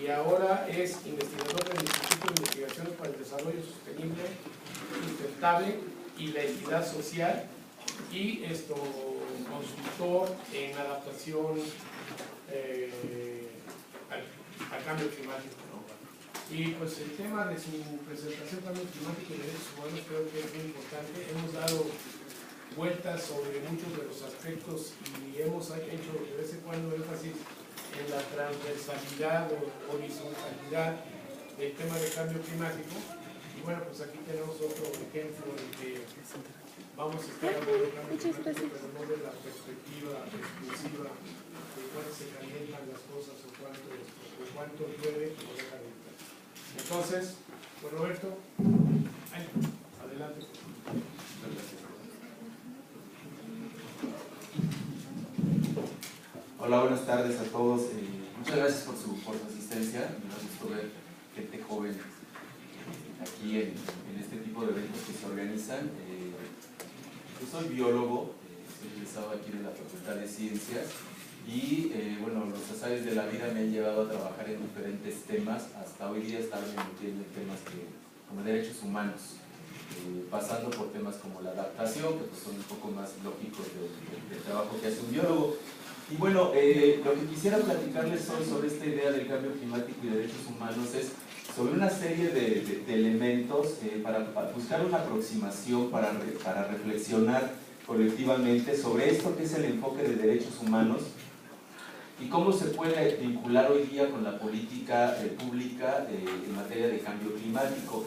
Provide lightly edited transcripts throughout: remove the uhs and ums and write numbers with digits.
y ahora es investigador del Instituto de Investigaciones para el Desarrollo Sostenible, Sustentable y la Equidad Social, y consultor en adaptación al cambio climático, ¿no? Y pues el tema de su presentación, cambio climático y derechos humanos, creo que es muy importante. Hemos dado vueltas sobre muchos de los aspectos y hemos hecho de vez en cuando énfasis en la transversalidad o horizontalidad del tema del cambio climático. Y bueno, pues aquí tenemos otro ejemplo de que vamos a estar hablando de cambio climático, pero no de la perspectiva exclusiva de cuánto se calientan las cosas o cuánto llueve o deja de llover. Entonces, pues Roberto, adelante. Hola, buenas tardes a todos. Muchas gracias por su asistencia. Me da gusto ver gente joven aquí en este tipo de eventos que se organizan. Yo soy biólogo, soy egresado aquí de la Facultad de Ciencias y bueno, los azares de la vida me han llevado a trabajar en diferentes temas. Hasta hoy día estarme metiendo en temas como derechos humanos, pasando por temas como la adaptación, que pues son un poco más lógicos del trabajo que hace un biólogo. Y bueno, lo que quisiera platicarles hoy sobre esta idea del cambio climático y derechos humanos es sobre una serie de elementos para buscar una aproximación, para reflexionar colectivamente sobre esto que es el enfoque de derechos humanos y cómo se puede vincular hoy día con la política pública en materia de cambio climático.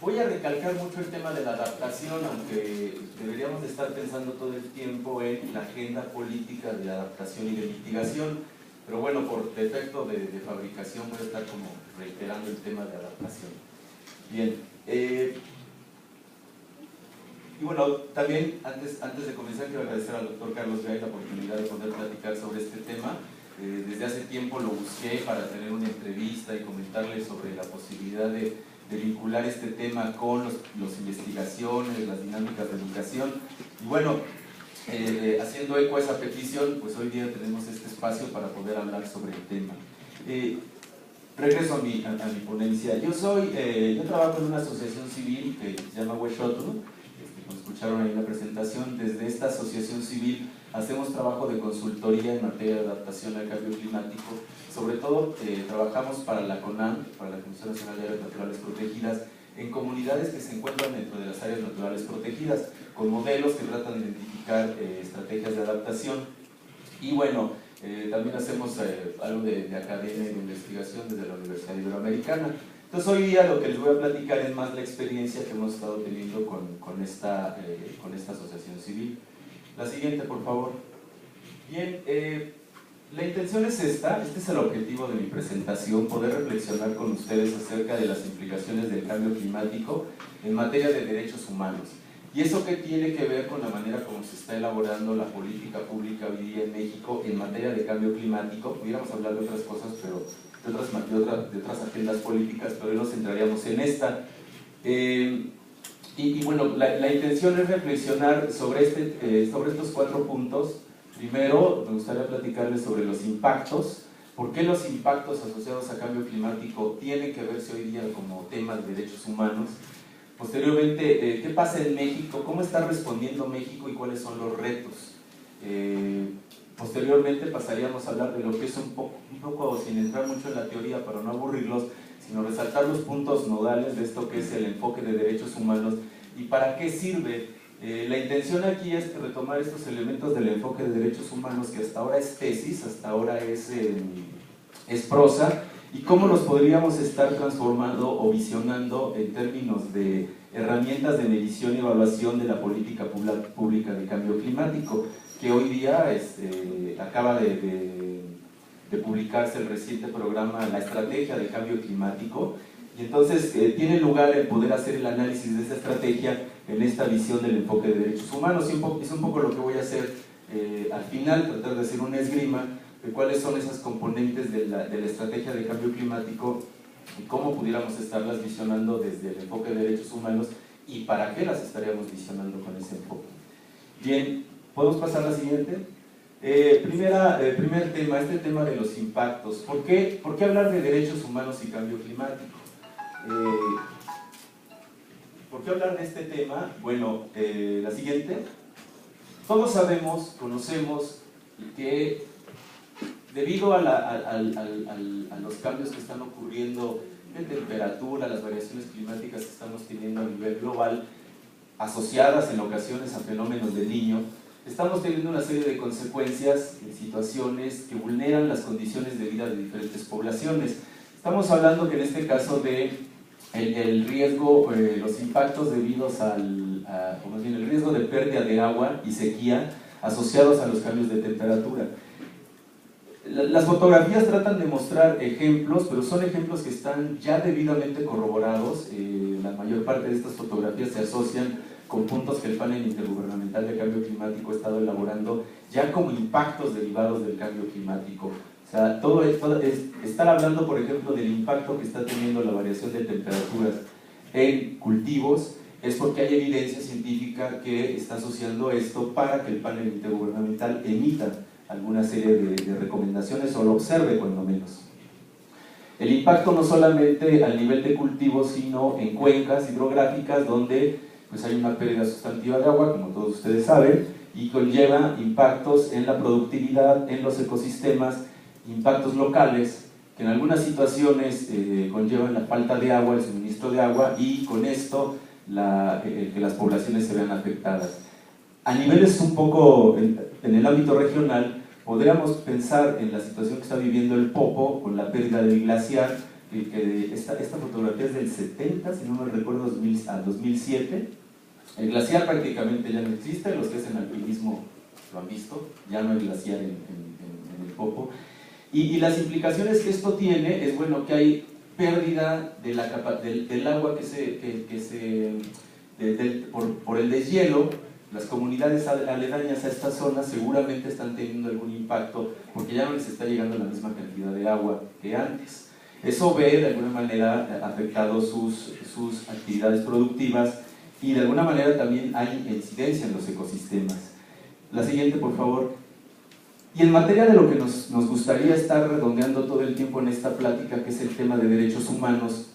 Voy a recalcar mucho el tema de la adaptación, aunque deberíamos de estar pensando todo el tiempo en la agenda política de adaptación y de mitigación, pero bueno, por defecto de fabricación voy a estar como reiterando el tema de adaptación. Bien, y bueno, también antes de comenzar quiero agradecer al doctor Carlos Gay la oportunidad de poder platicar sobre este tema. Desde hace tiempo lo busqué para tener una entrevista y comentarles sobre la posibilidad de vincular este tema con las investigaciones, las dinámicas de educación. Y bueno, haciendo eco a esa petición, pues hoy día tenemos este espacio para poder hablar sobre el tema. Regreso a mi ponencia. Yo trabajo en una asociación civil que se llama Huexotl, como escucharon ahí en la presentación. Desde esta asociación civil hacemos trabajo de consultoría en materia de adaptación al cambio climático. Sobre todo trabajamos para la CONAM, para la Comisión Nacional de Áreas Naturales Protegidas, en comunidades que se encuentran dentro de las áreas naturales protegidas, con modelos que tratan de identificar estrategias de adaptación. Y bueno, también hacemos algo de academia y de investigación desde la Universidad Iberoamericana. Entonces hoy día lo que les voy a platicar es más la experiencia que hemos estado teniendo con esta asociación civil. La siguiente, por favor. Bien, la intención es este es el objetivo de mi presentación, poder reflexionar con ustedes acerca de las implicaciones del cambio climático en materia de derechos humanos. ¿Y eso qué tiene que ver con la manera como se está elaborando la política pública hoy día en México en materia de cambio climático? Pudiéramos hablar de otras cosas, pero de otras agendas políticas, pero hoy nos centraríamos en esta. Y bueno, la intención es reflexionar sobre estos 4 puntos. Primero, me gustaría platicarles sobre los impactos. ¿Por qué los impactos asociados a cambio climático tienen que verse hoy día como temas de derechos humanos? Posteriormente, ¿qué pasa en México? ¿Cómo está respondiendo México y cuáles son los retos? Posteriormente pasaríamos a hablar de lo que es un poco sin entrar mucho en la teoría para no aburrirlos, sino resaltar los puntos nodales de esto que es el enfoque de derechos humanos y para qué sirve. La intención aquí es retomar estos elementos del enfoque de derechos humanos que hasta ahora es tesis, hasta ahora es prosa, y cómo los podríamos estar transformando o visionando en términos de herramientas de medición y evaluación de la política pública de cambio climático, que hoy día acaba de publicarse el reciente programa La Estrategia de Cambio Climático, y entonces tiene lugar el poder hacer el análisis de esa estrategia en esta visión del enfoque de derechos humanos. Y es un poco lo que voy a hacer al final, tratar de hacer una esgrima de cuáles son esas componentes de la estrategia de cambio climático y cómo pudiéramos estarlas visionando desde el enfoque de derechos humanos y para qué las estaríamos visionando con ese enfoque. Bien, ¿podemos pasar a la siguiente? Primer tema, este tema de los impactos. ¿Por qué hablar de derechos humanos y cambio climático? ¿Por qué hablar de este tema? Bueno, la siguiente. Todos sabemos, conocemos que debido a los cambios que están ocurriendo de temperatura, las variaciones climáticas que estamos teniendo a nivel global, asociadas en ocasiones a fenómenos del Niño, estamos teniendo una serie de consecuencias en situaciones que vulneran las condiciones de vida de diferentes poblaciones. Estamos hablando que en este caso de el riesgo, los impactos debidos o más bien el riesgo de pérdida de agua y sequía asociados a los cambios de temperatura. Las fotografías tratan de mostrar ejemplos, pero son ejemplos que están ya debidamente corroborados. La mayor parte de estas fotografías se asocian con puntos que el panel intergubernamental de cambio climático ha estado elaborando ya como impactos derivados del cambio climático. O sea, estar hablando, por ejemplo, del impacto que está teniendo la variación de temperaturas en cultivos, es porque hay evidencia científica que está asociando esto para que el panel intergubernamental emita alguna serie de recomendaciones o lo observe cuando menos. El impacto no solamente al nivel de cultivos, sino en cuencas hidrográficas donde pues, hay una pérdida sustantiva de agua, como todos ustedes saben, y conlleva impactos en la productividad, en los ecosistemas, impactos locales, que en algunas situaciones conllevan la falta de agua, el suministro de agua, y con esto que las poblaciones se vean afectadas. A niveles un poco en el ámbito regional, podríamos pensar en la situación que está viviendo el Popo con la pérdida del glaciar, esta fotografía es del 70, si no me recuerdo, a 2007. El glaciar prácticamente ya no existe, los que hacen alpinismo lo han visto, ya no hay glaciar en el Popo. Y las implicaciones que esto tiene es, bueno, que hay pérdida del agua por el deshielo. Las comunidades aledañas a esta zona seguramente están teniendo algún impacto porque ya no les está llegando la misma cantidad de agua que antes. Eso ve de alguna manera afectado sus actividades productivas y de alguna manera también hay incidencia en los ecosistemas. La siguiente, por favor. Y en materia de lo que nos gustaría estar redondeando todo el tiempo en esta plática, que es el tema de derechos humanos,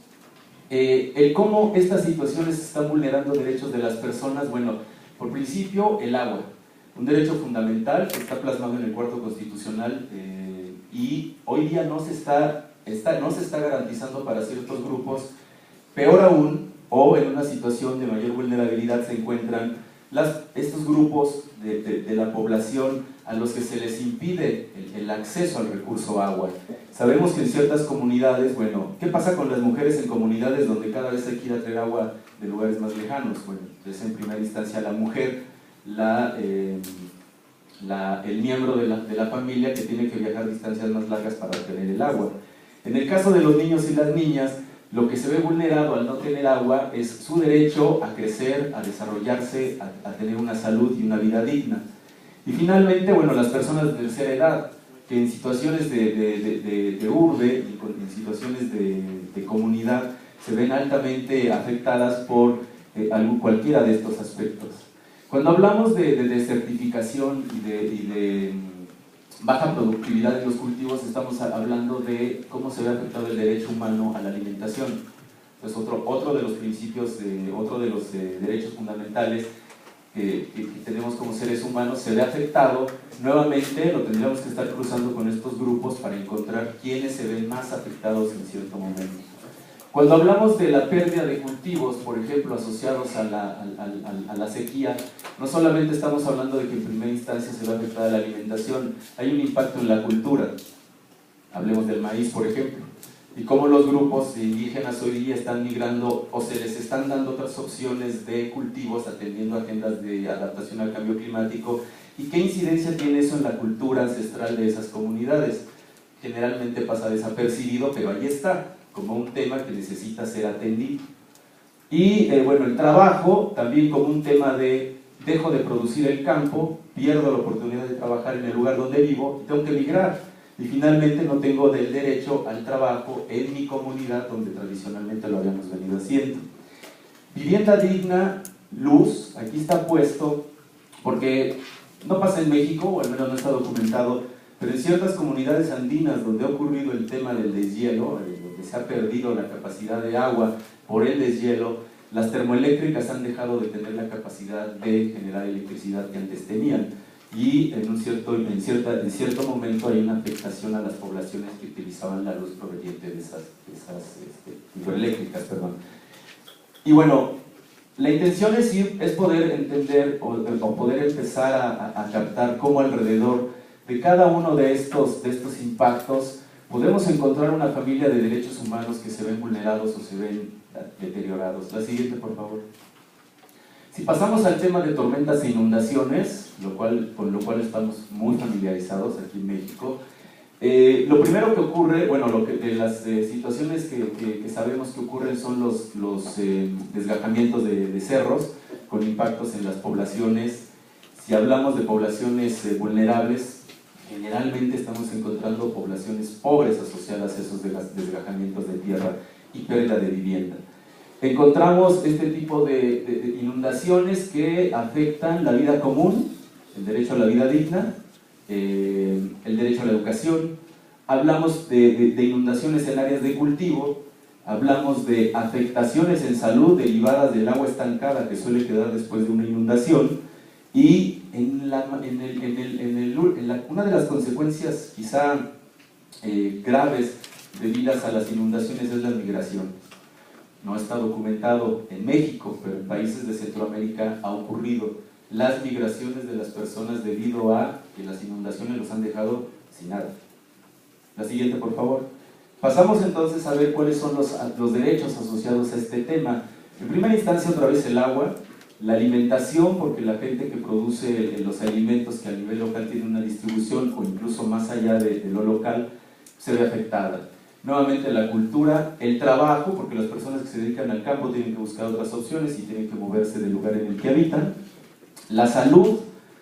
el cómo estas situaciones están vulnerando derechos de las personas. Bueno, por principio, el agua, un derecho fundamental que está plasmado en el Cuarto Constitucional y hoy día no se está garantizando para ciertos grupos. Peor aún, o en una situación de mayor vulnerabilidad se encuentran estos grupos de la población a los que se les impide el acceso al recurso agua. Sabemos que en ciertas comunidades, bueno, ¿qué pasa con las mujeres en comunidades donde cada vez hay que ir a traer agua de lugares más lejanos? Bueno, es en primera instancia la mujer, el miembro de la familia que tiene que viajar distancias más largas para obtener el agua. En el caso de los niños y las niñas, lo que se ve vulnerado al no tener agua es su derecho a crecer, a desarrollarse, a tener una salud y una vida digna. Y finalmente, bueno, las personas de tercera edad, que en situaciones de urbe y en situaciones de comunidad se ven altamente afectadas por cualquiera de estos aspectos. Cuando hablamos de desertificación y de baja productividad de los cultivos, estamos hablando de cómo se ve afectado el derecho humano a la alimentación. Entonces, otro de los principios, otro de los derechos fundamentales que tenemos como seres humanos se ve afectado. Nuevamente lo tendríamos que estar cruzando con estos grupos para encontrar quiénes se ven más afectados en cierto momento. Cuando hablamos de la pérdida de cultivos, por ejemplo, asociados a la sequía, no solamente estamos hablando de que en primera instancia se ve afectada la alimentación, hay un impacto en la cultura. Hablemos del maíz, por ejemplo, y cómo los grupos indígenas hoy día están migrando o se les están dando otras opciones de cultivos atendiendo agendas de adaptación al cambio climático, y qué incidencia tiene eso en la cultura ancestral de esas comunidades. Generalmente pasa desapercibido, pero ahí está, como un tema que necesita ser atendido. Y bueno, el trabajo también como un tema de dejo de producir el campo, pierdo la oportunidad de trabajar en el lugar donde vivo y tengo que migrar. Y finalmente no tengo el derecho al trabajo en mi comunidad donde tradicionalmente lo habíamos venido haciendo. Vivienda digna, luz, aquí está puesto, porque No pasa en México, o al menos no está documentado, pero en ciertas comunidades andinas donde ha ocurrido el tema del deshielo, donde se ha perdido la capacidad de agua por el deshielo, las termoeléctricas han dejado de tener la capacidad de generar electricidad que antes tenían, y en cierto momento hay una afectación a las poblaciones que utilizaban la luz proveniente de esas hidroeléctricas. Y bueno, la intención es poder entender o poder empezar a captar cómo alrededor de cada uno de estos impactos podemos encontrar una familia de derechos humanos que se ven vulnerados o se ven deteriorados. La siguiente, por favor. Si pasamos al tema de tormentas e inundaciones, con lo cual estamos muy familiarizados aquí en México, lo primero que ocurre, bueno, de las situaciones que sabemos que ocurren son los desgajamientos de cerros con impactos en las poblaciones. Si hablamos de poblaciones vulnerables, generalmente estamos encontrando poblaciones pobres asociadas a esos desgajamientos de tierra y pérdida de vivienda. Encontramos este tipo de inundaciones que afectan la vida común, el derecho a la vida digna, el derecho a la educación. Hablamos de inundaciones en áreas de cultivo, hablamos de afectaciones en salud derivadas del agua estancada que suele quedar después de una inundación, y una de las consecuencias quizá graves debidas a las inundaciones es la migración. No está documentado en México, pero en países de Centroamérica ha ocurrido las migraciones de las personas debido a que las inundaciones los han dejado sin nada. La siguiente, por favor. Pasamos entonces a ver cuáles son los derechos asociados a este tema. En primera instancia, otra vez el agua, la alimentación, porque la gente que produce los alimentos que a nivel local tiene una distribución o incluso más allá de lo local, se ve afectada. Nuevamente la cultura, el trabajo, porque las personas que se dedican al campo tienen que buscar otras opciones y tienen que moverse del lugar en el que habitan. La salud,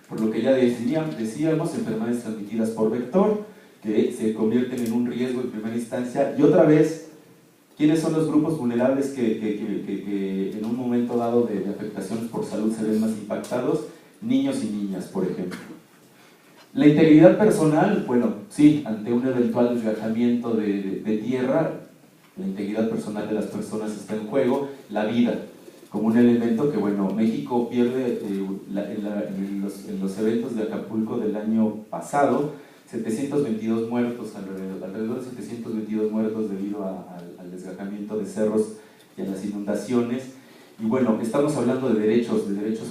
por lo que ya decíamos, enfermedades transmitidas por vector, que se convierten en un riesgo en primera instancia. Y otra vez, ¿quiénes son los grupos vulnerables que en un momento dado de afectaciones por salud se ven más impactados? Niños y niñas, por ejemplo. La integridad personal, bueno, sí, ante un eventual desgajamiento de tierra, la integridad personal de las personas está en juego, la vida, como un elemento que, bueno, México pierde en los eventos de Acapulco del año pasado, 722 muertos, alrededor de 722 muertos debido al desgajamiento de cerros y a las inundaciones. Y bueno, estamos hablando de derechos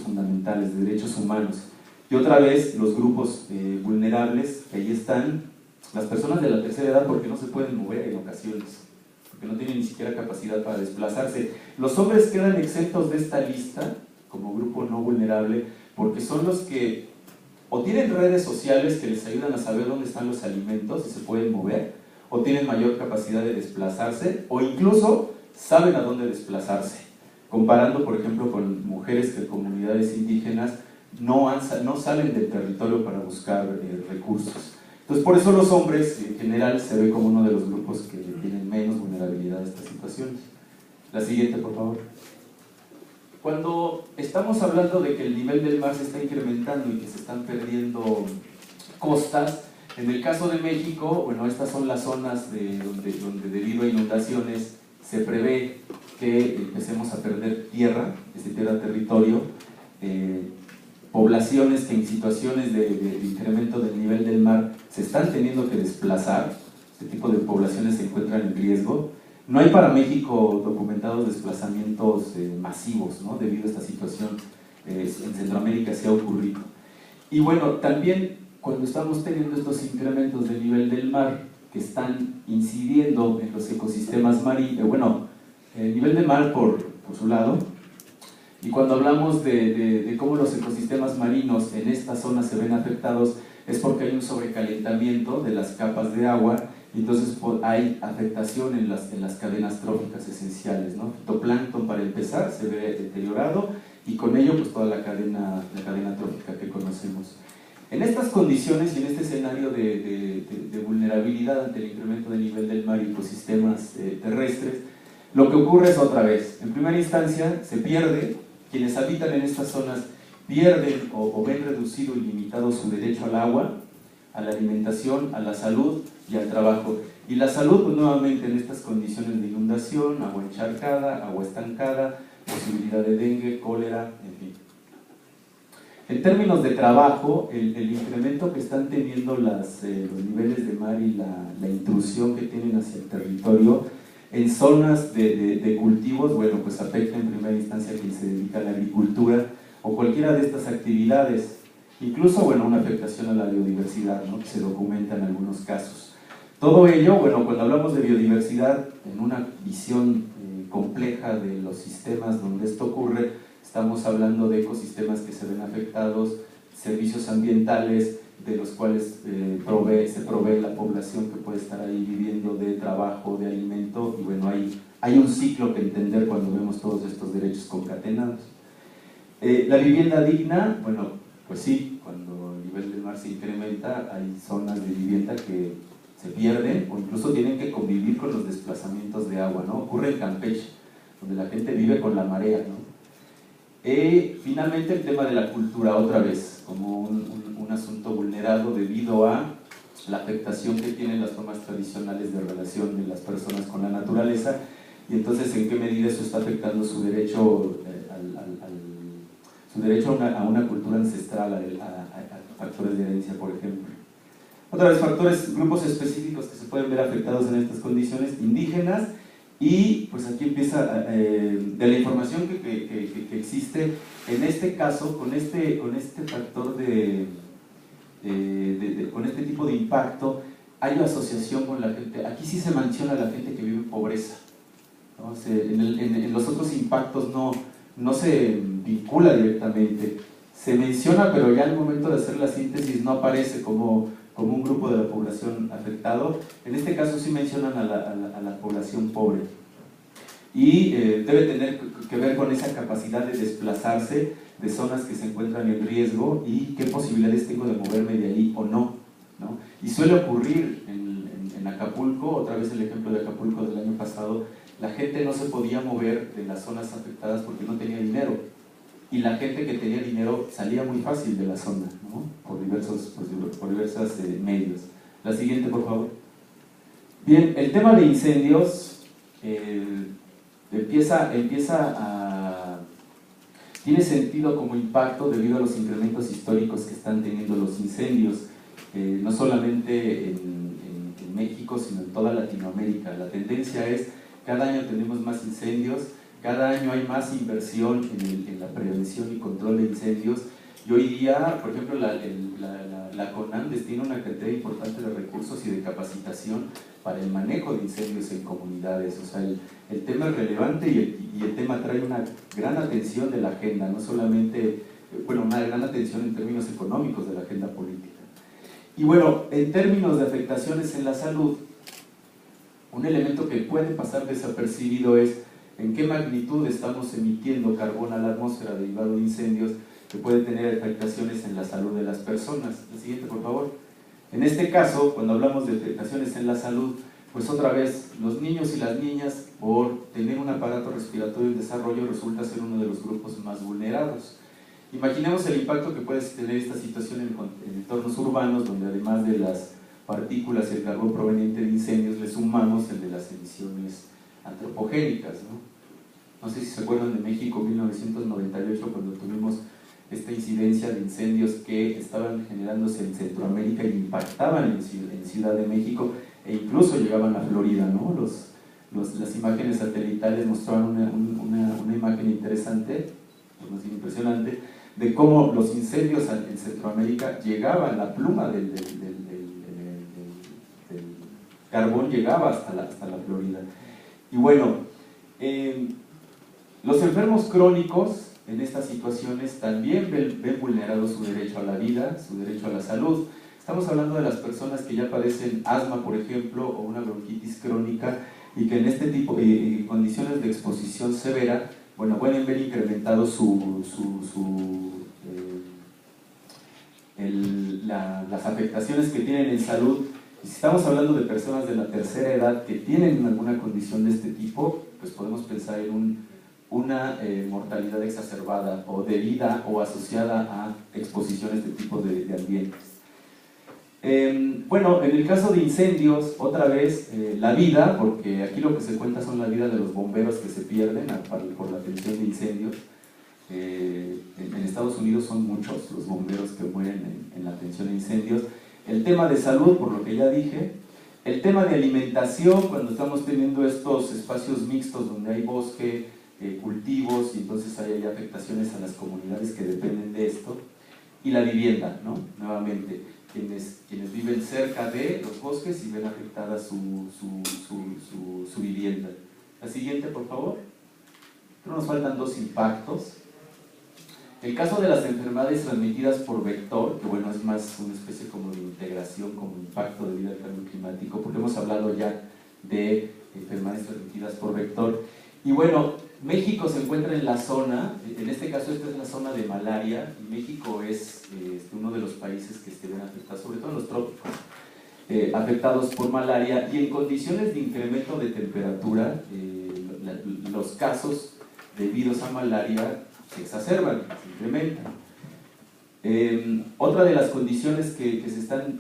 fundamentales, de derechos humanos. Y otra vez, los grupos vulnerables, que ahí están, las personas de la tercera edad, porque no se pueden mover en ocasiones, porque no tienen ni siquiera capacidad para desplazarse. Los hombres quedan exentos de esta lista, como grupo no vulnerable, porque son los que o tienen redes sociales que les ayudan a saber dónde están los alimentos y se pueden mover, o tienen mayor capacidad de desplazarse, o incluso saben a dónde desplazarse, comparando por ejemplo con mujeres que en comunidades indígenas no salen del territorio para buscar recursos. Entonces por eso los hombres en general se ve como uno de los grupos que tienen menos vulnerabilidad a estas situaciones. La siguiente, por favor. Cuando estamos hablando de que el nivel del mar se está incrementando y que se están perdiendo costas, en el caso de México, bueno, estas son las zonas donde debido a inundaciones se prevé que empecemos a perder tierra, territorio, poblaciones que en situaciones de incremento del nivel del mar se están teniendo que desplazar. Este tipo de poblaciones se encuentran en riesgo. No hay para México documentados desplazamientos masivos, ¿no? Debido a esta situación. En Centroamérica se ha ocurrido. Y bueno, también cuando estamos teniendo estos incrementos del nivel del mar que están incidiendo en los ecosistemas marinos, el nivel del mar por su lado, y cuando hablamos de cómo los ecosistemas marinos en esta zona se ven afectados, es porque hay un sobrecalentamiento de las capas de agua, y entonces hay afectación en las cadenas tróficas esenciales, ¿no? Fitoplancton, para empezar, se ve deteriorado, y con ello pues toda la cadena trófica que conocemos. En estas condiciones y en este escenario de vulnerabilidad ante el incremento del nivel del mar y ecosistemas terrestres, lo que ocurre es otra vez, en primera instancia se pierde, quienes habitan en estas zonas pierden o ven reducido y limitado su derecho al agua, a la alimentación, a la salud y al trabajo. Y la salud, pues nuevamente en estas condiciones de inundación, agua encharcada, agua estancada, posibilidad de dengue, cólera, en fin. En términos de trabajo, el incremento que están teniendo los niveles de mar y la intrusión que tienen hacia el territorio en zonas de cultivos, bueno, pues afecta en primera instancia a quien se dedica a la agricultura o cualquiera de estas actividades. Incluso, bueno, una afectación a la biodiversidad, ¿no?, que se documenta en algunos casos. Todo ello, bueno, cuando hablamos de biodiversidad, en una visión compleja de los sistemas donde esto ocurre, estamos hablando de ecosistemas que se ven afectados, servicios ambientales de los cuales se provee la población que puede estar ahí viviendo de trabajo, de alimento, y bueno, hay un ciclo que entender cuando vemos todos estos derechos concatenados. La vivienda digna, bueno, pues sí, cuando el nivel del mar se incrementa, hay zonas de vivienda que se pierden o incluso tienen que convivir con los desplazamientos de agua, ¿no? Ocurre en Campeche, donde la gente vive con la marea, ¿no? Finalmente el tema de la cultura, otra vez, como un asunto vulnerado debido a la afectación que tienen las formas tradicionales de relación de las personas con la naturaleza, y entonces en qué medida eso está afectando su derecho, a una cultura ancestral, a factores de herencia, por ejemplo. Otra vez, grupos específicos que se pueden ver afectados en estas condiciones, indígenas. Y pues aquí empieza, de la información que existe, en este caso, con este factor con este tipo de impacto, hay una asociación con la gente. Aquí sí se menciona la gente que vive en pobreza, ¿no? En los otros impactos no se vincula directamente, se menciona, pero ya al momento de hacer la síntesis no aparece como un grupo de la población afectado. En este caso sí mencionan a la población pobre, y debe tener que ver con esa capacidad de desplazarse de zonas que se encuentran en riesgo y qué posibilidades tengo de moverme de ahí o no, ¿no? Y suele ocurrir en Acapulco, otra vez el ejemplo de Acapulco del año pasado, la gente no se podía mover de las zonas afectadas porque no tenía dinero, y la gente que tenía dinero salía muy fácil de la zona, ¿no?, por diversos medios. La siguiente, por favor. Bien, el tema de incendios tiene sentido como impacto debido a los incrementos históricos que están teniendo los incendios, no solamente en México, sino en toda Latinoamérica. La tendencia es, cada año tenemos más incendios, cada año hay más inversión en la prevención y control de incendios, y hoy día, por ejemplo, la CONAN destina una cantidad importante de recursos y de capacitación para el manejo de incendios en comunidades. O sea, el tema es relevante, y el tema trae una gran atención de la agenda, no solamente, bueno, una gran atención en términos económicos de la agenda política. Y bueno, en términos de afectaciones en la salud, un elemento que puede pasar desapercibido es en qué magnitud estamos emitiendo carbón a la atmósfera derivado de incendios, que puede tener afectaciones en la salud de las personas. La siguiente, por favor. En este caso, cuando hablamos de afectaciones en la salud, pues otra vez, los niños y las niñas, por tener un aparato respiratorio en desarrollo, resulta ser uno de los grupos más vulnerados. Imaginemos el impacto que puede tener esta situación en entornos urbanos, donde además de las partículas y el carbón proveniente de incendios, le sumamos el de las emisiones antropogénicas, ¿no? No sé si se acuerdan de México 1998, cuando tuvimos esta incidencia de incendios que estaban generándose en Centroamérica y impactaban en Ciudad de México, e incluso llegaban a Florida, ¿no? Las imágenes satelitales mostraban una imagen interesante, pues, impresionante, de cómo los incendios en Centroamérica llegaban, la pluma del carbón llegaba hasta la Florida. Y bueno, los enfermos crónicos en estas situaciones también ven vulnerado su derecho a la vida, su derecho a la salud. Estamos hablando de las personas que ya padecen asma, por ejemplo, o una bronquitis crónica, y que en este tipo de condiciones de exposición severa, bueno, pueden ver incrementado las afectaciones que tienen en salud. Y si estamos hablando de personas de la tercera edad que tienen alguna condición de este tipo, pues podemos pensar en una mortalidad exacerbada o debida o asociada a exposiciones de tipo de ambientes. Bueno, en el caso de incendios, otra vez, la vida, porque aquí lo que se cuenta son la vida de los bomberos que se pierden por la atención de incendios. En Estados Unidos son muchos los bomberos que mueren en la atención de incendios. El tema de salud, por lo que ya dije. El tema de alimentación, cuando estamos teniendo estos espacios mixtos donde hay bosque, cultivos, y entonces hay afectaciones a las comunidades que dependen de esto. Y la vivienda, ¿no? Nuevamente, quienes viven cerca de los bosques y ven afectada su vivienda. La siguiente, por favor. Nos faltan dos impactos. El caso de las enfermedades transmitidas por vector, que bueno, es más una especie como de integración como impacto debido al cambio climático, porque hemos hablado ya de enfermedades transmitidas por vector. Y bueno, México se encuentra en la zona, en este caso esta es la zona de malaria, y México es uno de los países que se ven afectados, sobre todo en los trópicos, afectados por malaria, y en condiciones de incremento de temperatura, los casos debidos a malaria se exacerban, se incrementan. Otra de las condiciones que se están,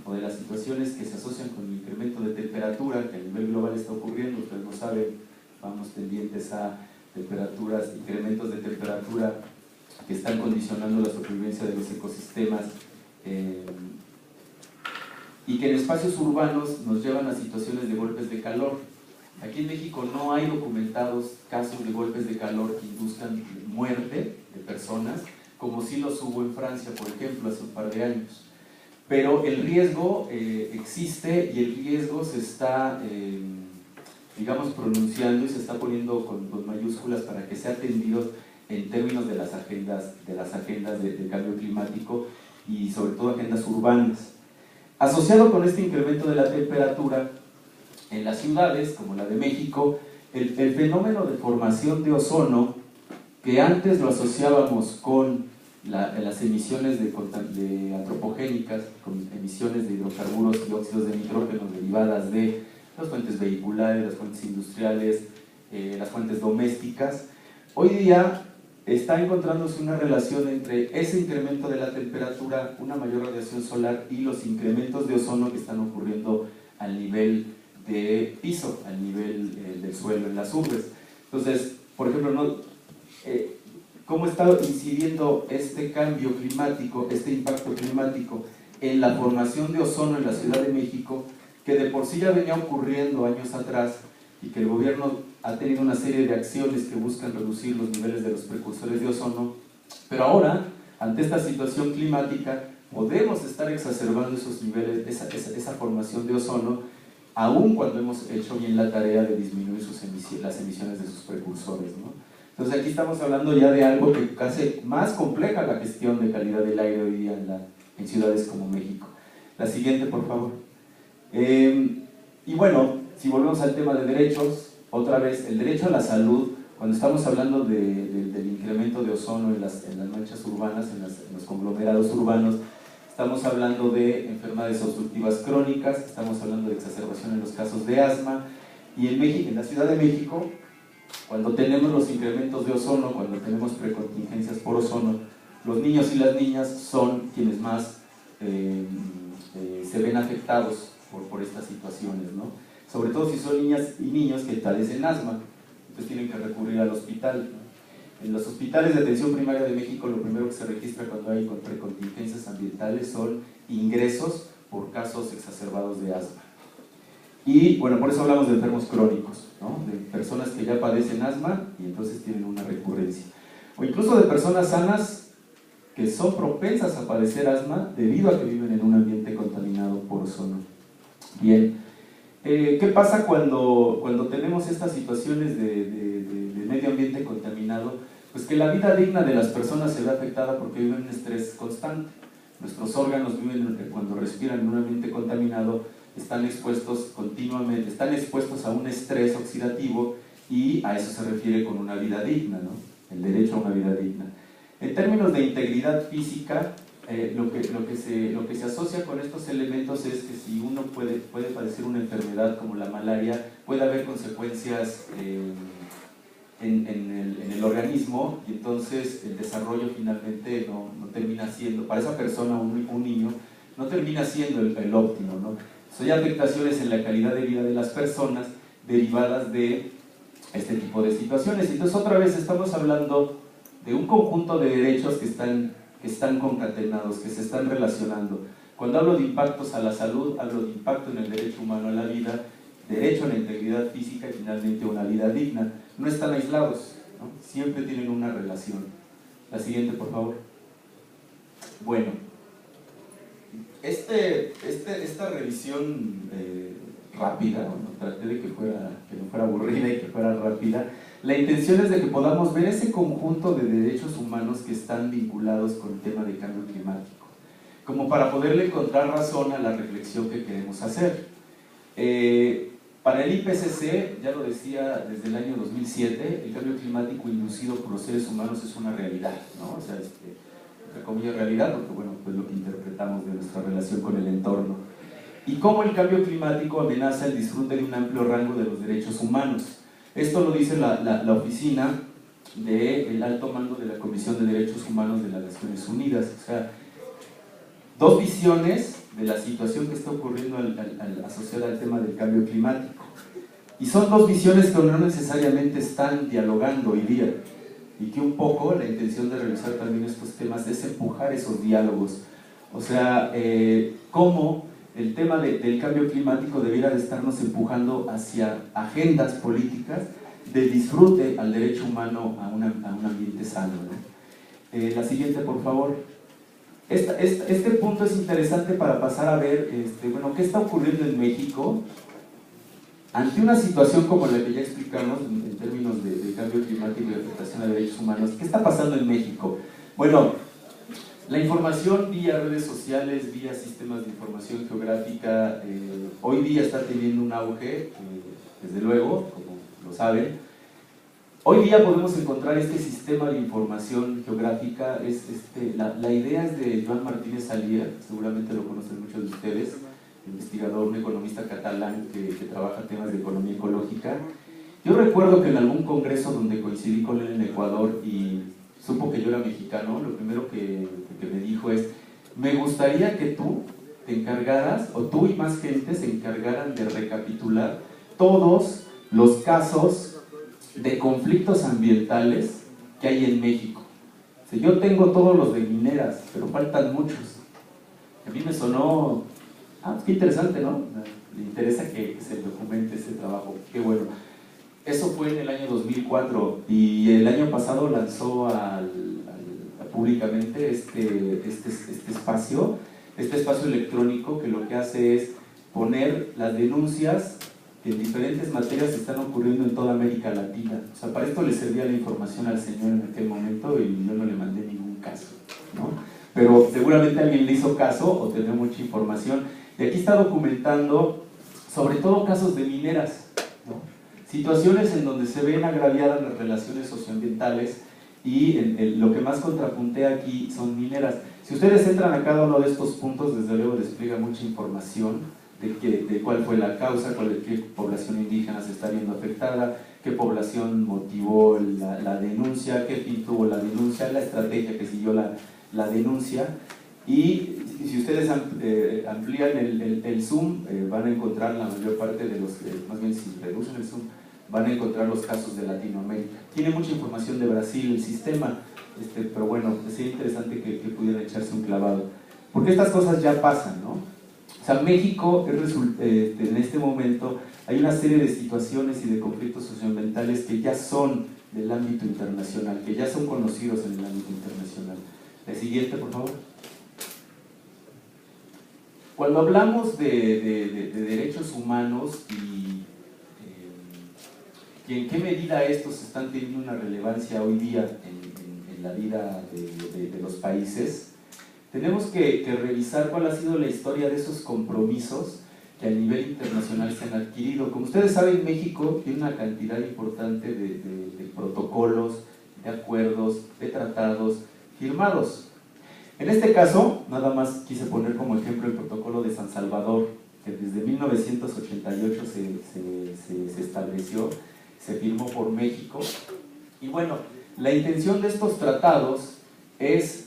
o de las situaciones que se asocian con el incremento de temperatura, que a nivel global está ocurriendo, ustedes lo saben, vamos tendientes a temperaturas, incrementos de temperatura que están condicionando la supervivencia de los ecosistemas, y que en espacios urbanos nos llevan a situaciones de golpes de calor. Aquí en México no hay documentados casos de golpes de calor que induzcan muerte de personas, como sí los hubo en Francia, por ejemplo, hace un par de años. Pero el riesgo existe, y el riesgo se está, digamos, pronunciando y se está poniendo con mayúsculas para que sea atendido en términos de las agendas del cambio climático y sobre todo agendas urbanas. Asociado con este incremento de la temperatura, en las ciudades, como la de México, el fenómeno de formación de ozono, que antes lo asociábamos con las emisiones de antropogénicas, con emisiones de hidrocarburos y óxidos de nitrógeno derivadas de las fuentes vehiculares, las fuentes industriales, las fuentes domésticas, hoy día está encontrándose una relación entre ese incremento de la temperatura, una mayor radiación solar y los incrementos de ozono que están ocurriendo al nivel de piso, al nivel del suelo en las urbes. Entonces, por ejemplo, ¿cómo está incidiendo este cambio climático, este impacto climático en la formación de ozono en la Ciudad de México, que de por sí ya venía ocurriendo años atrás y que el gobierno ha tenido una serie de acciones que buscan reducir los niveles de los precursores de ozono, pero ahora, ante esta situación climática, podemos estar exacerbando esos niveles, esa formación de ozono, aun cuando hemos hecho bien la tarea de disminuir las emisiones de sus precursores, ¿no? Entonces aquí estamos hablando ya de algo que hace más compleja la gestión de calidad del aire hoy día en ciudades como México. La siguiente, por favor. Y bueno, si volvemos al tema de derechos, otra vez, el derecho a la salud, cuando estamos hablando del incremento de ozono en las manchas urbanas, en los conglomerados urbanos, estamos hablando de enfermedades obstructivas crónicas, estamos hablando de exacerbación en los casos de asma, y en México, en la Ciudad de México, cuando tenemos los incrementos de ozono, cuando tenemos precontingencias por ozono, los niños y las niñas son quienes más se ven afectados por estas situaciones, ¿no? Sobre todo si son niñas y niños que padecen asma, entonces tienen que recurrir al hospital, ¿no? En los hospitales de atención primaria de México, lo primero que se registra cuando hay precontingencias ambientales son ingresos por casos exacerbados de asma. Y bueno, por eso hablamos de enfermos crónicos, ¿no? De personas que ya padecen asma y entonces tienen una recurrencia. O incluso de personas sanas que son propensas a padecer asma debido a que viven en un ambiente contaminado por ozono. Bien, ¿qué pasa cuando tenemos estas situaciones de medio ambiente contaminado? Pues que la vida digna de las personas se ve afectada porque viven en estrés constante. Nuestros órganos viven, cuando respiran en un ambiente contaminado, están expuestos continuamente, están expuestos a un estrés oxidativo, y a eso se refiere con una vida digna, ¿no? El derecho a una vida digna. En términos de integridad física, lo que se asocia con estos elementos es que si uno puede padecer una enfermedad como la malaria, puede haber consecuencias en el organismo, y entonces el desarrollo finalmente no termina siendo, para esa persona, un niño, no termina siendo el óptimo, ¿no? Hay afectaciones en la calidad de vida de las personas derivadas de este tipo de situaciones. Entonces otra vez estamos hablando de un conjunto de derechos que están concatenados, que se están relacionando. Cuando hablo de impactos a la salud, hablo de impacto en el derecho humano a la vida, derecho a la integridad física y finalmente una vida digna. No están aislados, ¿no? Siempre tienen una relación. La siguiente, por favor. Bueno, esta revisión rápida, ¿no? Traté de que no fuera aburrida y que fuera rápida. La intención es de que podamos ver ese conjunto de derechos humanos que están vinculados con el tema de cambio climático, como para poderle encontrar razón a la reflexión que queremos hacer. Para el IPCC, ya lo decía desde el año 2007, el cambio climático inducido por los seres humanos es una realidad, ¿no? O sea, entre comillas realidad, porque bueno, pues lo que interpretamos de nuestra relación con el entorno. Y cómo el cambio climático amenaza el disfrute de un amplio rango de los derechos humanos. Esto lo dice la oficina del alto mando de la Comisión de Derechos Humanos de las Naciones Unidas. O sea, dos visiones de la situación que está ocurriendo asociada al tema del cambio climático. Y son dos visiones que no necesariamente están dialogando hoy día, y que un poco la intención de revisar también estos temas es empujar esos diálogos. O sea, cómo el tema del cambio climático debiera de estarnos empujando hacia agendas políticas de disfrute al derecho humano a un ambiente sano, ¿no? La siguiente, por favor. Este punto es interesante para pasar a ver, bueno, qué está ocurriendo en México ante una situación como la que ya explicamos en términos de cambio climático y afectación a derechos humanos. ¿Qué está pasando en México? Bueno, la información vía redes sociales, vía sistemas de información geográfica, hoy día está teniendo un auge, desde luego, como lo saben. Hoy día podemos encontrar este sistema de información geográfica. La idea es de Joan Martínez Alier, seguramente lo conocen muchos de ustedes, investigador, un economista catalán que trabaja temas de economía ecológica. Yo recuerdo que en algún congreso donde coincidí con él en Ecuador y supo que yo era mexicano, lo primero que me dijo es: me gustaría que tú te encargaras, o tú y más gente se encargaran de recapitular todos los casos de conflictos ambientales que hay en México. O sea, yo tengo todos los de mineras, pero faltan muchos. A mí me sonó, qué interesante, ¿no? Le interesa que se documente ese trabajo, qué bueno. Eso fue en el año 2004 y el año pasado lanzó públicamente este espacio electrónico que lo que hace es poner las denuncias que en diferentes materias están ocurriendo en toda América Latina. O sea, para esto le servía la información al señor en aquel momento y yo no le mandé ningún caso, ¿no? Pero seguramente alguien le hizo caso o tenía mucha información. Y aquí está documentando sobre todo casos de mineras, ¿no? Situaciones en donde se ven agraviadas las relaciones socioambientales y lo que más contrapuntea aquí son mineras. Si ustedes entran a cada uno de estos puntos, desde luego despliega mucha información de cuál fue la causa, qué población indígena se está viendo afectada, qué población motivó la denuncia, qué fin tuvo la denuncia, la estrategia que siguió la denuncia. Y si ustedes amplían el zoom, van a encontrar la mayor parte de los, más bien si reducen el zoom, van a encontrar los casos de Latinoamérica. Tiene mucha información de Brasil el sistema, pero bueno, sería interesante que pudieran echarse un clavado. Porque estas cosas ya pasan, ¿no? O sea, México, en este momento, hay una serie de situaciones y de conflictos socioambientales que ya son del ámbito internacional, que ya son conocidos en el ámbito internacional. La siguiente, por favor. Cuando hablamos de derechos humanos y en qué medida estos están teniendo una relevancia hoy día en la vida de los países, tenemos que revisar cuál ha sido la historia de esos compromisos que a nivel internacional se han adquirido. Como ustedes saben, México tiene una cantidad importante de protocolos, de acuerdos, de tratados firmados. En este caso, nada más quise poner como ejemplo el protocolo de San Salvador, que desde 1988 se estableció, se firmó por México Y bueno, la intención de estos tratados es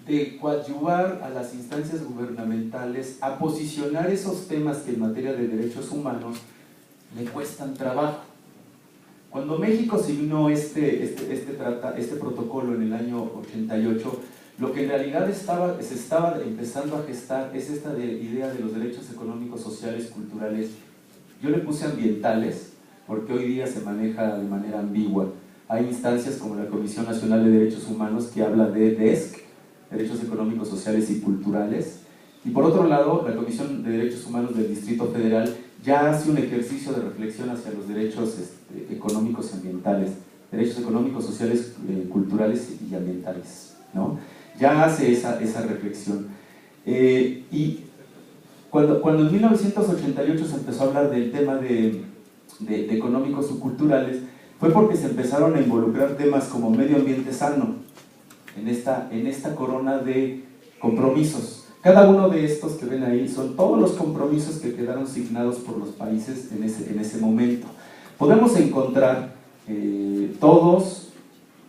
de coadyuvar a las instancias gubernamentales a posicionar esos temas que en materia de derechos humanos le cuestan trabajo. Cuando México signó este protocolo en el año 88, lo que en realidad se estaba empezando a gestar es esta idea de los derechos económicos, sociales, culturales. Yo le puse ambientales, porque hoy día se maneja de manera ambigua. Hay instancias como la Comisión Nacional de Derechos Humanos que habla de DESC, Derechos Económicos, Sociales y Culturales, y por otro lado, la Comisión de Derechos Humanos del Distrito Federal ya hace un ejercicio de reflexión hacia los derechos económicos y ambientales, derechos económicos, sociales, culturales y ambientales, ¿no? Ya hace esa reflexión. Y cuando en 1988 se empezó a hablar del tema de económicos o culturales, fue porque se empezaron a involucrar temas como medio ambiente sano en esta corona de compromisos. Cada uno de estos que ven ahí son todos los compromisos que quedaron signados por los países en ese momento. Podemos encontrar todos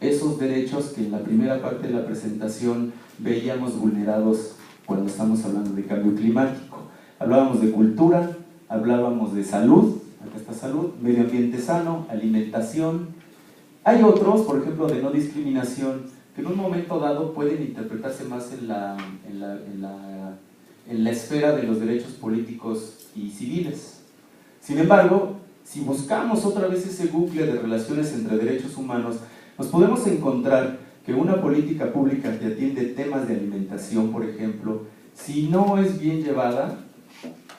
esos derechos que en la primera parte de la presentación veíamos vulnerados cuando estamos hablando de cambio climático. Hablábamos de cultura, hablábamos de salud, acá está salud, medio ambiente sano, alimentación. Hay otros, por ejemplo, de no discriminación, que en un momento dado pueden interpretarse más en la esfera de los derechos políticos y civiles. Sin embargo, si buscamos otra vez ese bucle de relaciones entre derechos humanos, nos podemos encontrar que una política pública que atiende temas de alimentación, por ejemplo, si no es bien llevada,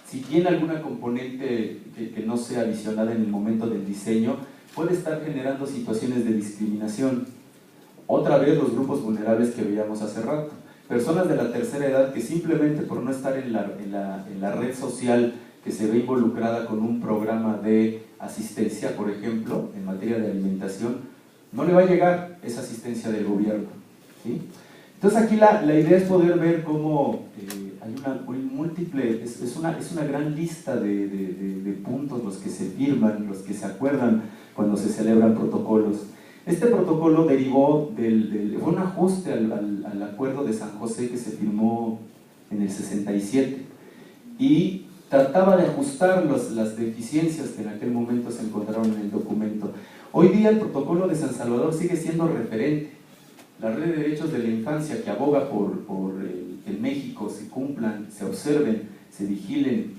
si tiene alguna componente que no sea visionada en el momento del diseño, puede estar generando situaciones de discriminación. Otra vez los grupos vulnerables que veíamos hace rato, personas de la tercera edad que simplemente por no estar en la red social que se ve involucrada con un programa de asistencia, por ejemplo, en materia de alimentación, no le va a llegar esa asistencia del gobierno, ¿sí? Entonces aquí la idea es poder ver cómo hay una múltiple, es una gran lista de puntos los que se firman, los que se acuerdan cuando se celebran protocolos. Este protocolo derivó fue un ajuste al acuerdo de San José que se firmó en el 67 y trataba de ajustar las deficiencias que en aquel momento se encontraron en el documento. Hoy día el protocolo de San Salvador sigue siendo referente. La Red de Derechos de la Infancia, que aboga por que en México se cumplan, se observen, se vigilen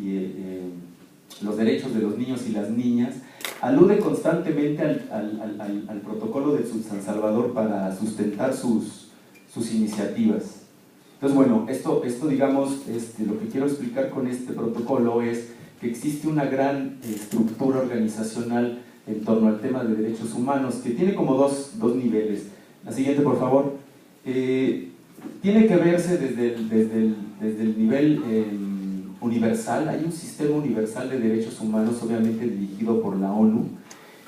los derechos de los niños y las niñas, alude constantemente al protocolo de San Salvador para sustentar sus iniciativas. Entonces, bueno, esto digamos, lo que quiero explicar con este protocolo es que existe una gran estructura organizacional en torno al tema de derechos humanos, que tiene como dos niveles. La siguiente, por favor. Tiene que verse desde el nivel universal. Hay un sistema universal de derechos humanos, obviamente dirigido por la ONU,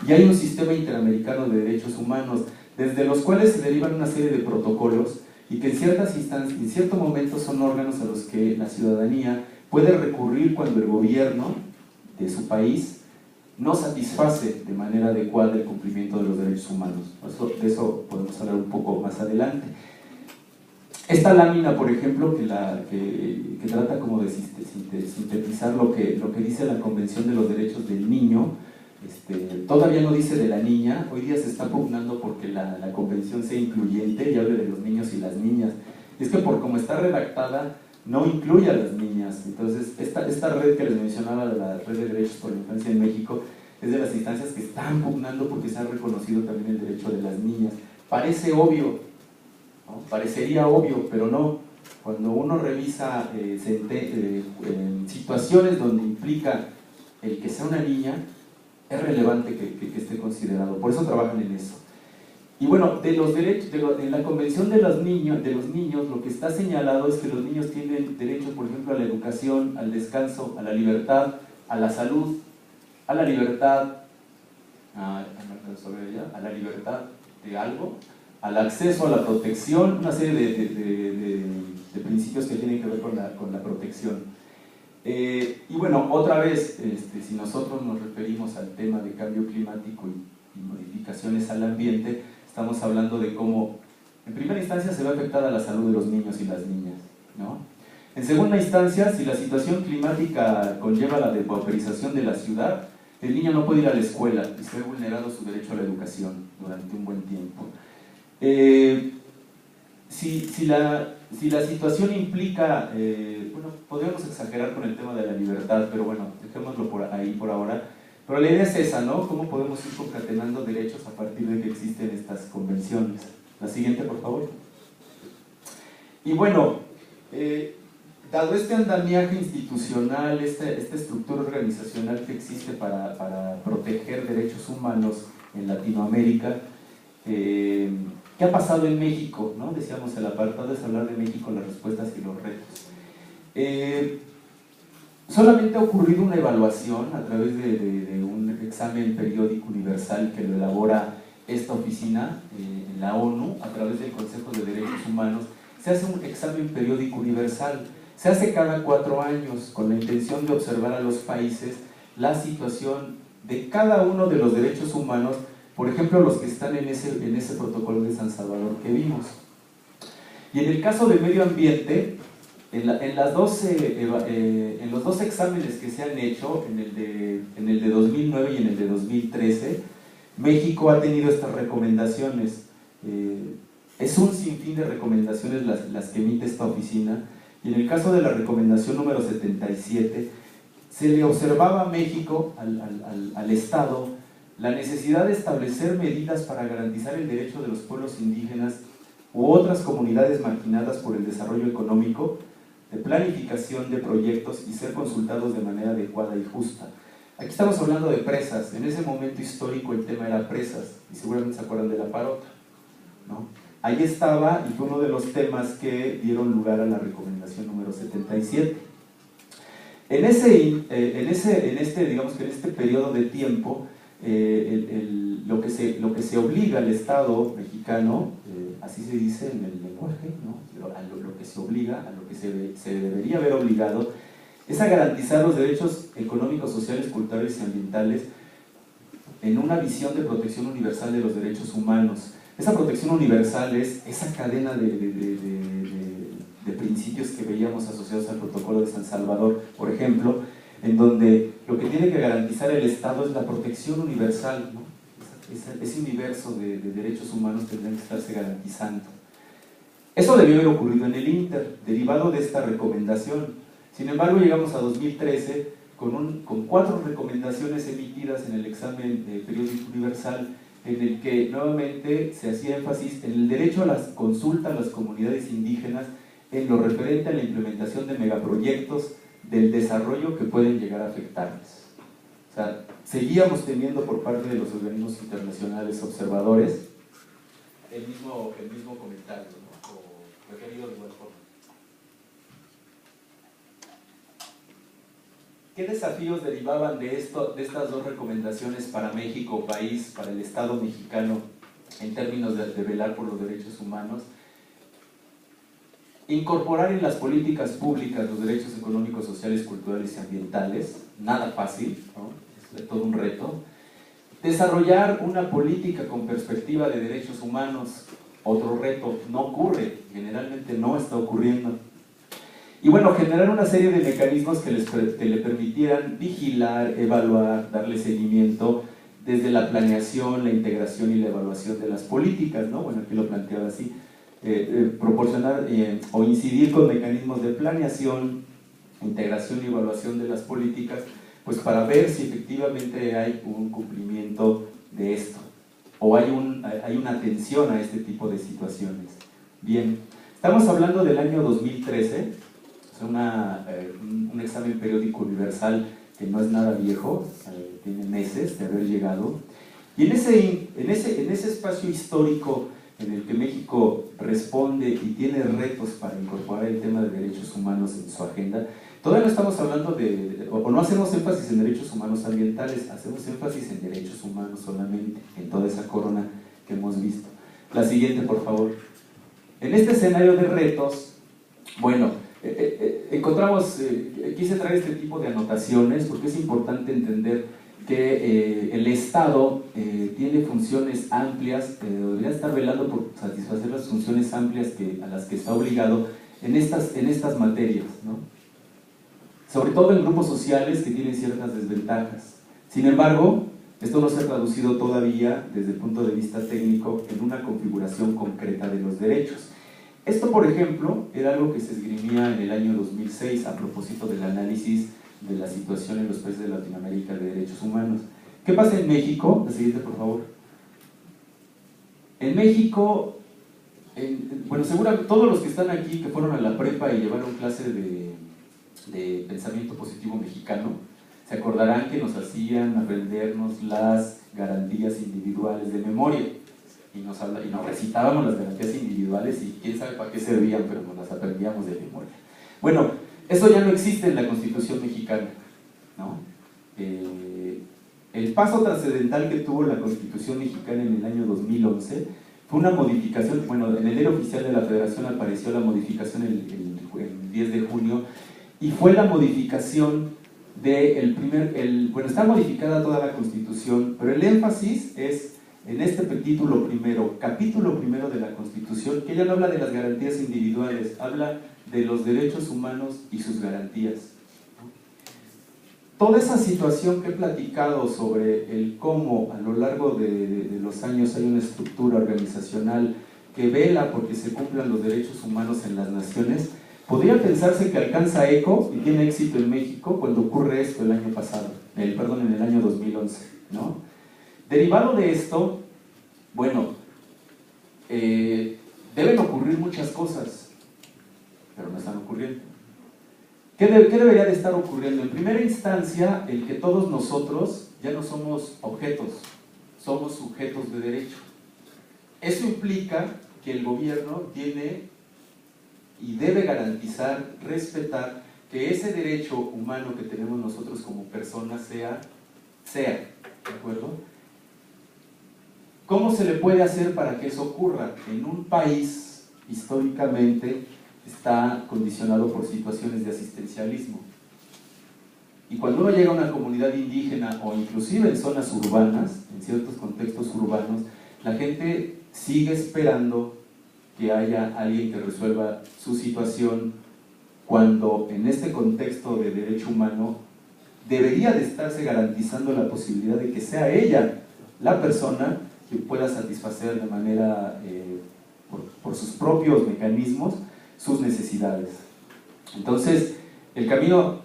y hay un sistema interamericano de derechos humanos, desde los cuales se derivan una serie de protocolos y que en ciertas instancias, en ciertos momentos son órganos a los que la ciudadanía puede recurrir cuando el gobierno de su país no satisface de manera adecuada el cumplimiento de los derechos humanos. De eso podemos hablar un poco más adelante. Esta lámina, por ejemplo, que trata como de sintetizar lo que dice la Convención de los Derechos del Niño, todavía no dice de la niña. Hoy día se está pugnando porque la convención sea incluyente y hable de los niños y las niñas. Es que por como está redactada, no incluye a las niñas. Entonces, esta red que les mencionaba, la Red de Derechos por la Infancia en México, es de las instancias que están pugnando porque se ha reconocido también el derecho de las niñas. Parece obvio, ¿no? Parecería obvio, pero no. Cuando uno revisa situaciones donde implica el que sea una niña, es relevante que esté considerado. Por eso trabajan en eso. Y bueno, de los derechos, en la Convención de los niños, lo que está señalado es que los niños tienen derechos, por ejemplo, a la educación, al descanso, a la libertad, a la salud, a la libertad, a la libertad de algo, al acceso a la protección, una serie de principios que tienen que ver con la protección. Y bueno, otra vez, si nosotros nos referimos al tema de cambio climático y modificaciones al ambiente, estamos hablando de cómo, en primera instancia, se ve afectada la salud de los niños y las niñas, ¿no? En segunda instancia, si la situación climática conlleva la depauperización de la ciudad, el niño no puede ir a la escuela y se ve vulnerado su derecho a la educación durante un buen tiempo. Si la situación implica, bueno, podríamos exagerar con el tema de la libertad, pero bueno, dejémoslo por ahí por ahora. Pero la idea es esa, ¿no? ¿Cómo podemos ir concatenando derechos a partir de que existen estas convenciones? La siguiente, por favor. Y bueno, dado este andamiaje institucional, esta estructura organizacional que existe para proteger derechos humanos en Latinoamérica, ¿qué ha pasado en México? ¿No? Decíamos, el apartado es hablar de México, las respuestas y los retos. Solamente ha ocurrido una evaluación a través de un examen periódico universal que lo elabora esta oficina en la ONU, a través del Consejo de Derechos Humanos. Se hace un examen periódico universal, se hace cada 4 años con la intención de observar a los países la situación de cada uno de los derechos humanos, por ejemplo, los que están en ese protocolo de San Salvador que vimos. Y en el caso de medio ambiente, en los dos exámenes que se han hecho, en el de 2009 y en el de 2013, México ha tenido estas recomendaciones. Es un sinfín de recomendaciones las que emite esta oficina, y en el caso de la recomendación número 77, se le observaba a México, al Estado, la necesidad de establecer medidas para garantizar el derecho de los pueblos indígenas u otras comunidades marginadas por el desarrollo económico, de planificación de proyectos y ser consultados de manera adecuada y justa. Aquí estamos hablando de presas. En ese momento histórico el tema era presas, y seguramente se acuerdan de la Parota, ¿no? Ahí estaba, y fue uno de los temas que dieron lugar a la recomendación número 77. Digamos que en este periodo de tiempo, lo que se obliga al Estado mexicano, así se dice en el lenguaje, ¿no? Lo que se obliga, a lo que se debería haber obligado, es a garantizar los derechos económicos, sociales, culturales y ambientales en una visión de protección universal de los derechos humanos. Esa protección universal es esa cadena de principios que veíamos asociados al protocolo de San Salvador, por ejemplo, en donde lo que tiene que garantizar el Estado es la protección universal, ¿no? Ese universo de derechos humanos tendrían que estarse garantizando. Eso debió haber ocurrido en el Inter, derivado de esta recomendación. Sin embargo, llegamos a 2013 con 4 recomendaciones emitidas en el examen periódico universal, en el que nuevamente se hacía énfasis en el derecho a la consulta a las comunidades indígenas en lo referente a la implementación de megaproyectos del desarrollo que pueden llegar a afectarles. O sea, seguíamos teniendo por parte de los organismos internacionales observadores el mismo comentario, ¿no? O referido de igual forma. ¿Qué desafíos derivaban de estas 2 recomendaciones para México, país, para el Estado mexicano, en términos de velar por los derechos humanos? Incorporar en las políticas públicas los derechos económicos, sociales, culturales y ambientales, nada fácil, ¿no? Es todo un reto. Desarrollar una política con perspectiva de derechos humanos, otro reto, no ocurre, generalmente no está ocurriendo. Y bueno, generar una serie de mecanismos que le permitieran vigilar, evaluar, darle seguimiento desde la planeación, la integración y la evaluación de las políticas, ¿no? Bueno, aquí lo planteaba así, proporcionar o incidir con mecanismos de planeación, integración y evaluación de las políticas, pues para ver si efectivamente hay un cumplimiento de esto, o hay una atención a este tipo de situaciones. Bien, estamos hablando del año 2013, un examen periódico universal que no es nada viejo, tiene meses de haber llegado, y en ese espacio histórico en el que México responde y tiene retos para incorporar el tema de derechos humanos en su agenda, todavía no estamos hablando o no hacemos énfasis en derechos humanos ambientales, hacemos énfasis en derechos humanos solamente, en toda esa corona que hemos visto. La siguiente, por favor. En este escenario de retos, bueno, quise traer este tipo de anotaciones porque es importante entender que el Estado tiene funciones amplias, debería estar velando por satisfacer las funciones amplias a las que está obligado en estas materias, ¿no? Sobre todo en grupos sociales que tienen ciertas desventajas. Sin embargo, esto no se ha traducido todavía desde el punto de vista técnico en una configuración concreta de los derechos. Esto, por ejemplo, era algo que se esgrimía en el año 2006 a propósito del análisis de la situación en los países de Latinoamérica de derechos humanos. ¿Qué pasa en México? La siguiente, por favor. En México, bueno, seguramente todos los que están aquí, que fueron a la prepa y llevaron clase de pensamiento positivo mexicano, se acordarán que nos hacían aprendernos las garantías individuales de memoria. Y nos recitábamos las garantías individuales y quién sabe para qué servían, pero nos las aprendíamos de memoria. Bueno, eso ya no existe en la Constitución mexicana, ¿no? El paso trascendental que tuvo la Constitución mexicana en el año 2011 fue una modificación. Bueno, en el diario oficial de la Federación apareció la modificación el 10 de junio, y fue la modificación bueno, está modificada toda la Constitución, pero el énfasis es en este capítulo primero de la Constitución, que ya no habla de las garantías individuales, habla de los derechos humanos y sus garantías. Toda esa situación que he platicado sobre el cómo a lo largo de los años hay una estructura organizacional que vela porque se cumplan los derechos humanos en las naciones, podría pensarse que alcanza eco y tiene éxito en México cuando ocurre esto en el año 2011, ¿no? Derivado de esto, bueno, deben ocurrir muchas cosas, pero no están ocurriendo. ¿Qué debería de estar ocurriendo? En primera instancia, el que todos nosotros ya no somos objetos, somos sujetos de derecho. Eso implica que el gobierno tiene y debe garantizar, respetar que ese derecho humano que tenemos nosotros como personas sea, ¿de acuerdo? ¿Cómo se le puede hacer para que eso ocurra? En un país, históricamente, está condicionado por situaciones de asistencialismo. Y cuando uno llega a una comunidad indígena o inclusive en zonas urbanas, en ciertos contextos urbanos, la gente sigue esperando que haya alguien que resuelva su situación, cuando en este contexto de derecho humano debería de estarse garantizando la posibilidad de que sea ella la persona que pueda satisfacer de manera, por sus propios mecanismos, sus necesidades. Entonces, el camino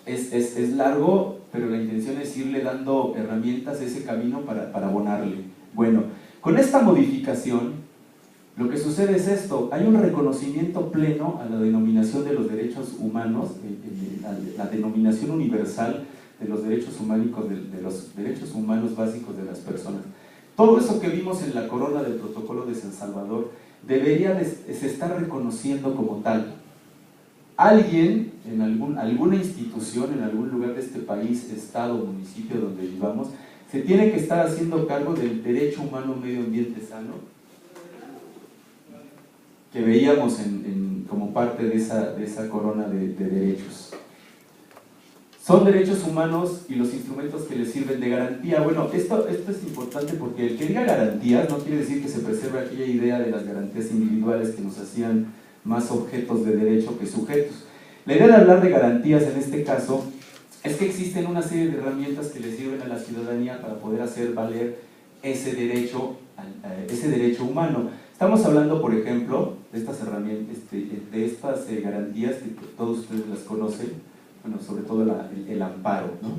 es largo, pero la intención es irle dando herramientas a ese camino para abonarle. Bueno, con esta modificación, lo que sucede es esto: hay un reconocimiento pleno a la denominación de los derechos humanos, la denominación universal de los derechos humanos, de los derechos humanos básicos de las personas. Todo eso que vimos en la corona del protocolo de San Salvador se está reconociendo como tal. Alguien en alguna institución, en algún lugar de este país, estado, municipio donde vivamos, se tiene que estar haciendo cargo del derecho humano a un medio ambiente sano, que veíamos como parte de esa corona de derechos. Son derechos humanos y los instrumentos que les sirven de garantía. Bueno, esto es importante porque el que diga garantías no quiere decir que se preserve aquella idea de las garantías individuales que nos hacían más objetos de derecho que sujetos. La idea de hablar de garantías en este caso es que existen una serie de herramientas que le sirven a la ciudadanía para poder hacer valer ese derecho humano. Estamos hablando, por ejemplo, de estas herramientas, de estas garantías que todos ustedes las conocen, bueno, sobre todo el amparo, ¿no?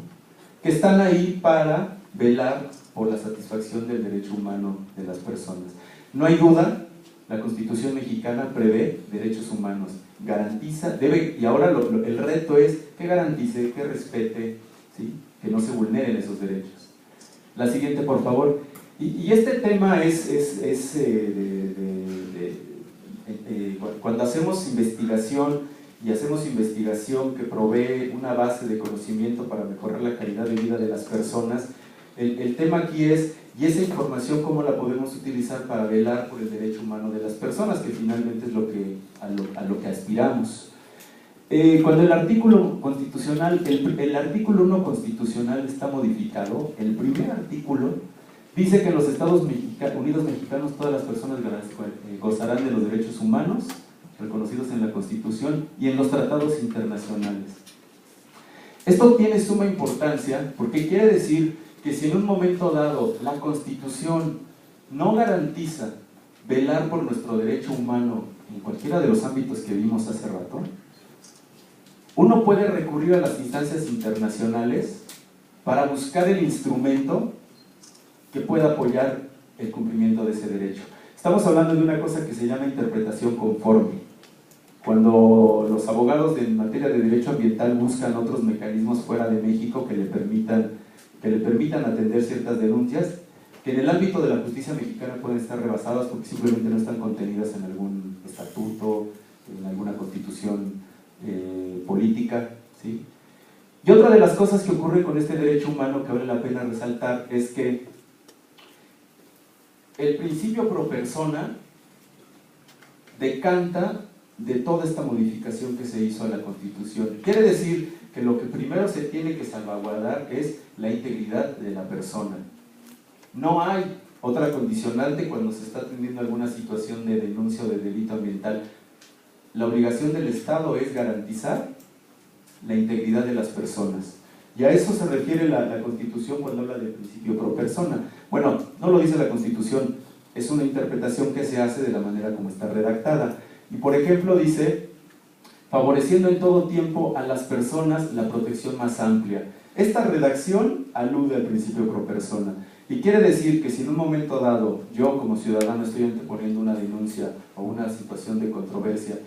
Que están ahí para velar por la satisfacción del derecho humano de las personas. No hay duda, la Constitución mexicana prevé derechos humanos, garantiza, y ahora el reto es que garantice, que respete, ¿sí?, que no se vulneren esos derechos. La siguiente, por favor. Y este tema cuando hacemos investigación, y hacemos investigación que provee una base de conocimiento para mejorar la calidad de vida de las personas, el tema aquí es, ¿y esa información cómo la podemos utilizar para velar por el derecho humano de las personas, que finalmente es a lo que aspiramos? Cuando el artículo constitucional, el artículo 1 constitucional está modificado, el primer artículo dice que en los Estados Unidos mexicanos todas las personas gozarán de los derechos humanos reconocidos en la Constitución y en los tratados internacionales. Esto tiene suma importancia porque quiere decir que si en un momento dado la Constitución no garantiza velar por nuestro derecho humano en cualquiera de los ámbitos que vimos hace rato, uno puede recurrir a las instancias internacionales para buscar el instrumento que pueda apoyar el cumplimiento de ese derecho. Estamos hablando de una cosa que se llama interpretación conforme. Cuando los abogados en materia de derecho ambiental buscan otros mecanismos fuera de México que le permitan atender ciertas denuncias, que en el ámbito de la justicia mexicana pueden estar rebasadas porque simplemente no están contenidas en algún estatuto, en alguna constitución política, ¿sí? Y otra de las cosas que ocurre con este derecho humano que vale la pena resaltar es que el principio pro persona decanta de toda esta modificación que se hizo a la Constitución. Quiere decir que lo que primero se tiene que salvaguardar es la integridad de la persona. No hay otra condicionante cuando se está atendiendo alguna situación de denuncia o de delito ambiental. La obligación del Estado es garantizar la integridad de las personas. Y a eso se refiere la Constitución cuando habla del principio pro persona. Bueno, no lo dice la Constitución, es una interpretación que se hace de la manera como está redactada. Y por ejemplo dice, favoreciendo en todo tiempo a las personas la protección más amplia. Esta redacción alude al principio pro persona. Y quiere decir que si en un momento dado yo como ciudadano estoy anteponiendo una denuncia o una situación de controversia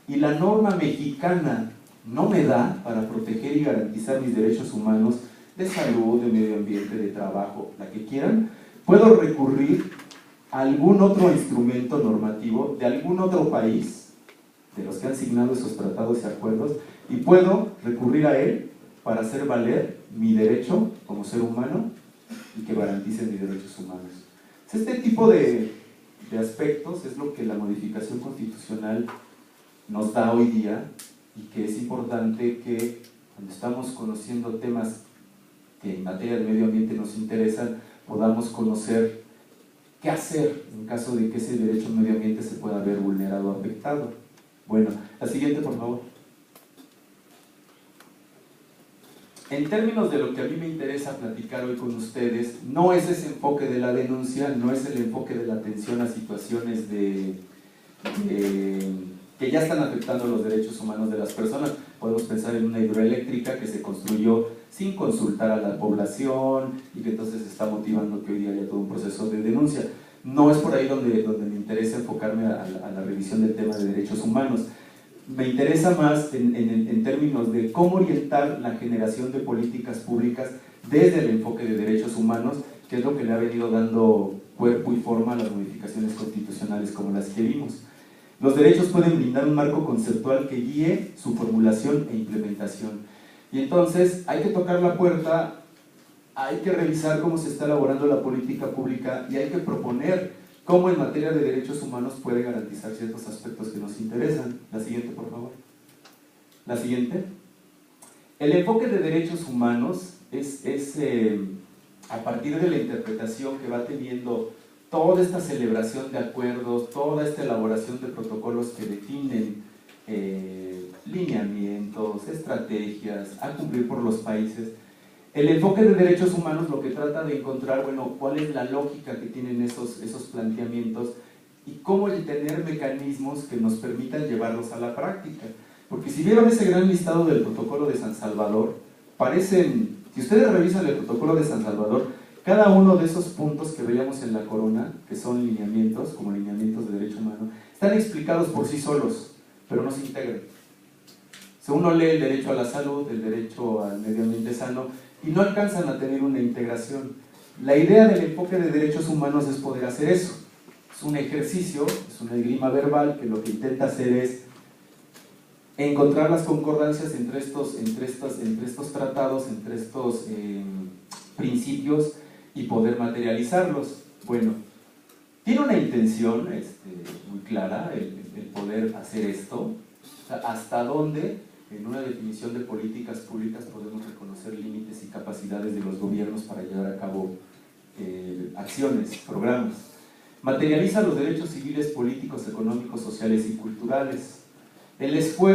y la norma mexicana no me da para proteger y garantizar mis derechos humanos de salud, de medio ambiente, de trabajo, la que quieran, puedo recurrir a algún otro instrumento normativo de algún otro país, de los que han signado esos tratados y acuerdos, y puedo recurrir a él para hacer valer mi derecho como ser humano y que garanticen mis derechos humanos. Este tipo de aspectos es lo que la modificación constitucional nos da hoy día y que es importante que cuando estamos conociendo temas que en materia de medio ambiente nos interesan, podamos conocer qué hacer en caso de que ese derecho al medio ambiente se pueda ver vulnerado o afectado. Bueno, la siguiente por favor. En términos de lo que a mí me interesa platicar hoy con ustedes, no es ese enfoque de la denuncia, no es el enfoque de la atención a situaciones que ya están afectando los derechos humanos de las personas. Podemos pensar en una hidroeléctrica que se construyó sin consultar a la población y que entonces está motivando que hoy día haya todo un proceso de denuncia. No es por ahí donde me interesa enfocarme a la revisión del tema de derechos humanos. Me interesa más en términos de cómo orientar la generación de políticas públicas desde el enfoque de derechos humanos, que es lo que le ha venido dando cuerpo y forma a las modificaciones constitucionales como las que vimos. Los derechos pueden brindar un marco conceptual que guíe su formulación e implementación. Y entonces hay que tocar la puerta, hay que revisar cómo se está elaborando la política pública y hay que proponer cómo en materia de derechos humanos puede garantizar ciertos aspectos que nos interesan. La siguiente, por favor. La siguiente. El enfoque de derechos humanos es a partir de la interpretación que va teniendo toda esta celebración de acuerdos, toda esta elaboración de protocolos que definen lineamientos, estrategias a cumplir por los países. El enfoque de derechos humanos lo que trata de encontrar, bueno, cuál es la lógica que tienen esos planteamientos y cómo el tener mecanismos que nos permitan llevarlos a la práctica. Porque si vieron ese gran listado del protocolo de San Salvador, parecen, si ustedes revisan el protocolo de San Salvador, cada uno de esos puntos que veíamos en la corona, que son lineamientos, como lineamientos de derecho humano, están explicados por sí solos, pero no se integran. Si uno lee el derecho a la salud, el derecho al medio ambiente sano, y no alcanzan a tener una integración. La idea del enfoque de derechos humanos es poder hacer eso. Es un ejercicio, es una esgrima verbal que lo que intenta hacer es encontrar las concordancias entre estos tratados, entre estos principios y poder materializarlos. Bueno, tiene una intención muy clara el poder hacer esto, o sea, hasta dónde En una definición de políticas públicas podemos reconocer límites y capacidades de los gobiernos para llevar a cabo acciones, programas. Materializa los derechos civiles, políticos, económicos, sociales y culturales. El esfuerzo